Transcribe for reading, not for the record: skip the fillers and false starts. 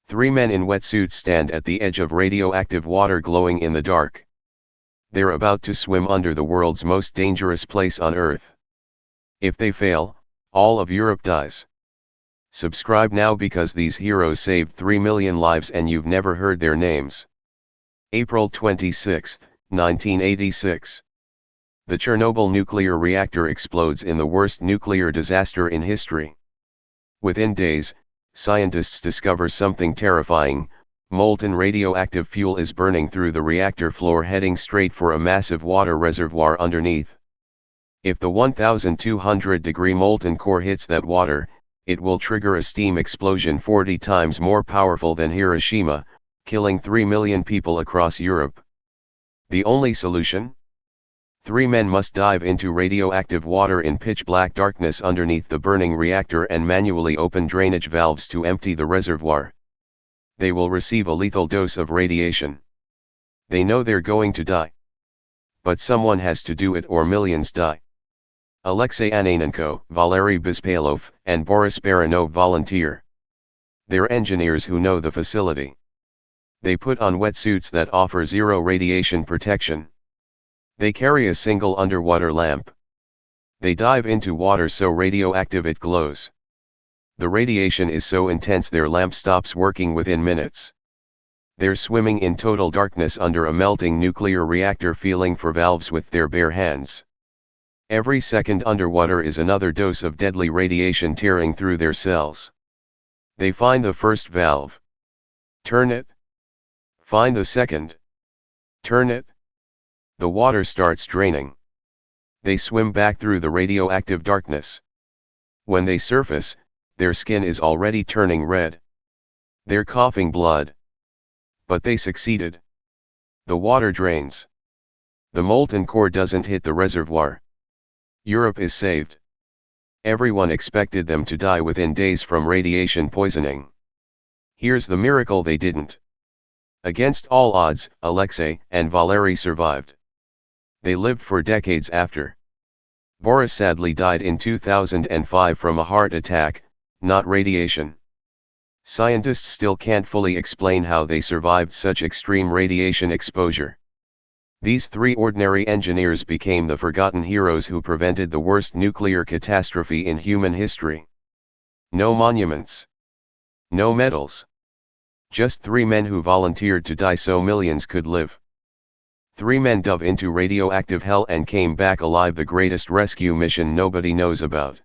Three men in wetsuits stand at the edge of radioactive water glowing in the dark. They're about to swim under the world's most dangerous place on Earth. If they fail, all of Europe dies. Subscribe now because these heroes saved 3 million lives and you've never heard their names. April 26, 1986. The Chernobyl nuclear reactor explodes in the worst nuclear disaster in history. Within days, scientists discover something terrifying. Molten radioactive fuel is burning through the reactor floor heading straight for a massive water reservoir underneath. If the 1200-degree molten core hits that water, it will trigger a steam explosion 40 times more powerful than Hiroshima, killing 3 million people across Europe. The only solution? 3 men must dive into radioactive water in pitch-black darkness underneath the burning reactor and manually open drainage valves to empty the reservoir. They will receive a lethal dose of radiation. They know they're going to die. But someone has to do it or millions die. Alexei Ananenko, Valery Bezpalov, and Boris Baranov volunteer. They're engineers who know the facility. They put on wetsuits that offer zero radiation protection. They carry a single underwater lamp. They dive into water so radioactive it glows. The radiation is so intense their lamp stops working within minutes. They're swimming in total darkness under a melting nuclear reactor feeling for valves with their bare hands. Every second underwater is another dose of deadly radiation tearing through their cells. They find the first valve. Turn it. Find the second. Turn it. The water starts draining. They swim back through the radioactive darkness. When they surface, their skin is already turning red. They're coughing blood. But they succeeded. The water drains. The molten core doesn't hit the reservoir. Europe is saved. Everyone expected them to die within days from radiation poisoning. Here's the miracle: they didn't. Against all odds, Alexei and Valery survived. They lived for decades after. Boris sadly died in 2005 from a heart attack, not radiation. Scientists still can't fully explain how they survived such extreme radiation exposure. These 3 ordinary engineers became the forgotten heroes who prevented the worst nuclear catastrophe in human history. No monuments. No medals. Just 3 men who volunteered to die so millions could live. 3 men dove into radioactive hell and came back alive, the greatest rescue mission nobody knows about.